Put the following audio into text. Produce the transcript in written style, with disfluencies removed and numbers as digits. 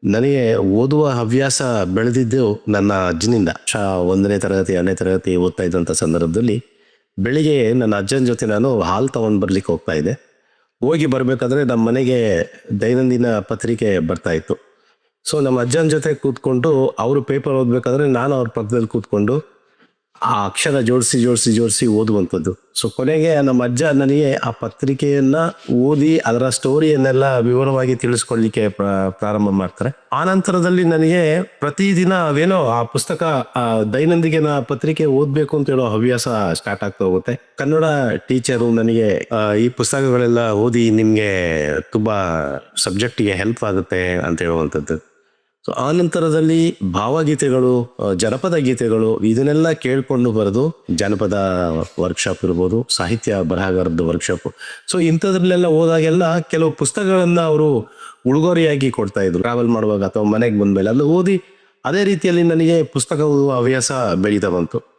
ನನಗೆ ಓದುವ ಹವ್ಯಾಸ ಬೆಳೆದಿದ್ದು ನನ್ನ ಅಜ್ಜನಿಂದ. 1ನೇ ತರಗತಿ, 2ನೇ ತರಗತಿ ಓದ್ತಾ ಇದ್ದಂಥ ಸಂದರ್ಭದಲ್ಲಿ ಬೆಳಿಗ್ಗೆ ನನ್ನ ಅಜ್ಜನ ಜೊತೆ ನಾನು ಹಾಲು ತಗೊಂಡ್ ಬರ್ಲಿಕ್ಕೆ ಹೋಗ್ತಾ ಇದ್ದೆ. ಹೋಗಿ ಬರ್ಬೇಕಾದ್ರೆ ನಮ್ಮ ಮನೆಗೆ ದೈನಂದಿನ ಪತ್ರಿಕೆ ಬರ್ತಾ ಇತ್ತು. ಸೊ ನಮ್ಮ ಅಜ್ಜನ ಜೊತೆ ಕೂತ್ಕೊಂಡು ಅವರು ಪೇಪರ್ ಓದ್ಬೇಕಾದ್ರೆ ನಾನು ಅವ್ರ ಪಕ್ಕದಲ್ಲಿ ಕೂತ್ಕೊಂಡು ಆ ಅಕ್ಷರ ಜೋಡಿಸಿ ಜೋಡಿಸಿ ಜೋಡಿಸಿ ಓದುವಂಥದ್ದು. ಸೊ ಕೊನೆಗೆ ನಮ್ಮ ಅಜ್ಜ ನನಗೆ ಆ ಪತ್ರಿಕೆಯನ್ನ ಓದಿ ಅದರ ಸ್ಟೋರಿಯನ್ನೆಲ್ಲ ವಿವರವಾಗಿ ತಿಳಿಸ್ಕೊಡ್ಲಿಕ್ಕೆ ಪ್ರಾರಂಭ ಮಾಡ್ತಾರೆ. ಆ ನಂತರದಲ್ಲಿ ನನಗೆ ಪ್ರತಿದಿನ ಅವೇನೋ ಆ ಪುಸ್ತಕ, ಆ ದೈನಂದಿನ ಪತ್ರಿಕೆ ಓದ್ಬೇಕು ಅಂತ ಹೇಳೋ ಹವ್ಯಾಸ ಸ್ಟಾರ್ಟ್ ಆಗ್ತಾ ಹೋಗುತ್ತೆ. ಕನ್ನಡ ಟೀಚರು ನನಗೆ ಈ ಪುಸ್ತಕಗಳೆಲ್ಲ ಓದಿ ನಿಮ್ಗೆ ತುಂಬಾ ಸಬ್ಜೆಕ್ಟಿಗೆ ಹೆಲ್ಪ್ ಆಗುತ್ತೆ ಅಂತ ಹೇಳುವಂಥದ್ದು. ಸೊ ಆ ನಂತರದಲ್ಲಿ ಭಾವಗೀತೆಗಳು, ಜನಪದ ಗೀತೆಗಳು ಇದನ್ನೆಲ್ಲ ಕೇಳ್ಕೊಂಡು ಬರೆದು ಜಾನಪದ ವರ್ಕ್ಶಾಪ್ ಇರ್ಬೋದು, ಸಾಹಿತ್ಯ ಬರಹಗಾರದ್ದು ವರ್ಕ್ಶಾಪ್. ಸೊ ಇಂಥದ್ರಲ್ಲೆಲ್ಲ ಹೋದಾಗೆಲ್ಲ ಕೆಲವು ಪುಸ್ತಕಗಳನ್ನ ಅವರು ಉಡುಗೊರೆಯಾಗಿ ಕೊಡ್ತಾ ಇದ್ರು ಟ್ರಾವೆಲ್ ಮಾಡುವಾಗ ಅಥವಾ ಮನೆಗೆ ಬಂದ್ಮೇಲೆ. ಅಲ್ಲಿ ಓದಿ ಅದೇ ರೀತಿಯಲ್ಲಿ ನನಗೆ ಪುಸ್ತಕ ಓದುವ ಹವ್ಯಾಸ ಬೆಳೀತಾ ಬಂತು.